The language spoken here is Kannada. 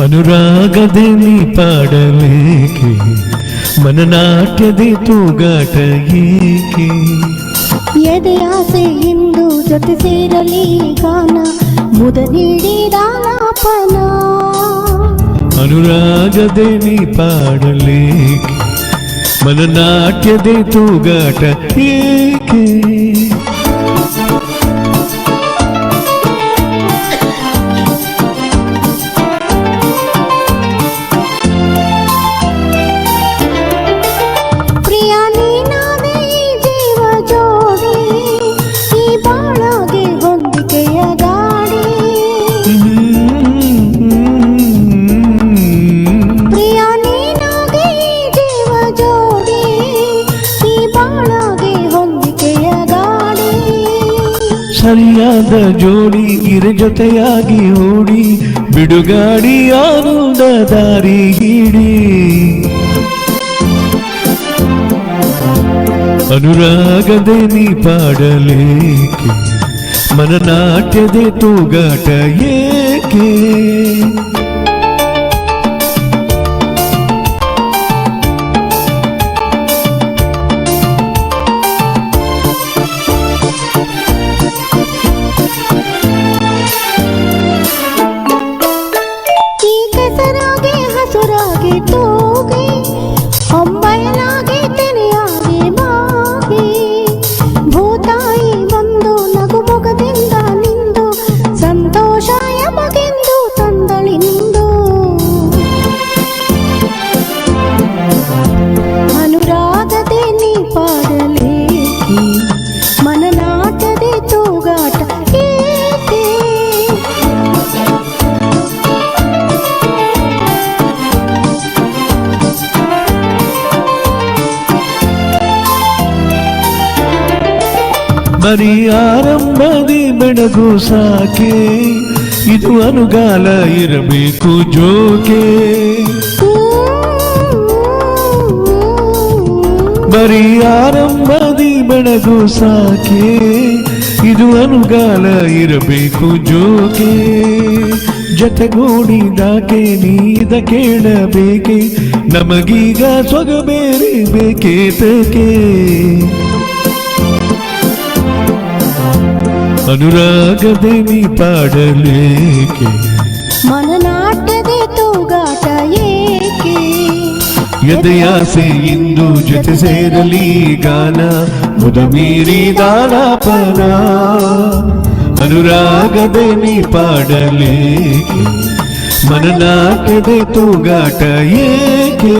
ಅನುರಾಗದೆ ನೀ ಪಾಡಲೇಕೆ ಮನನಾಟ್ಯದೆ ತೂಗಾಟ ಏಕೆ ಎದೆ ಆಸೆ ಇಂದು ಜೊತೆ ಸೇರಲಿ ಗಾನ ಮುದ ನೀಡಿದಾಲಾಪನ ಅನುರಾಗದೆ ನೀ ಪಾಡಲೇಕೆ ಮನನಾಟ್ಯದೆ ತೂಗಾಟ ಏಕೆ ಸರಿಯಾದ ಜೋಡಿ ಗಿರೆ ಜೊತೆಯಾಗಿ ಓಡಿ ಬಿಡುಗಾಡಿ ಆನಂದ ದಾರಿ ಹಿಡಿ ಅನುರಾಗದೆ ನೀ ಪಾಡಲೇಕೆ ಮನನಾಟ್ಯದೆ ತೂಗಾಟ ಏಕೆ ಬರೀ ಆರಂಭದಿ ಬೆಳಗು ಸಾಕೆ ಇದು ಅನುಗಾಲ ಇರಬೇಕು ಜೋಕೆ ಬರೀ ಆರಂಭದಿ ಬೆಳಗು ಸಾಕೆ ಇದು ಅನುಗಾಲ ಇರಬೇಕು ಜೋಕೆ ಜೊತೆಗೂಡಿದಾಕೆ ನೀದ ಕೇಳಬೇಕೆ ನಮಗೀಗ ಸೊಗ ಬೇರೆ ಬೇಕೇ ತಕೆ ಅನುರಾಗದೆ ನೀ ಪಾಡಲೇಕೆ ಮನನಾಟ್ಯದೆ ತೂಗಾಟ ಏಕೆ ಎದೆಯಾಸೆ ಇಂದು ಜೊತೆ ಸೇರಲಿ ಗಾನ ಮುದ ಮೀರಿದಾಲಾಪನ ಅನುರಾಗದೆ ನೀ ಪಾಡಲೇಕೆ ಮನನಾಟ್ಯದೆ ತೂಗಾಟ ಏಕೆ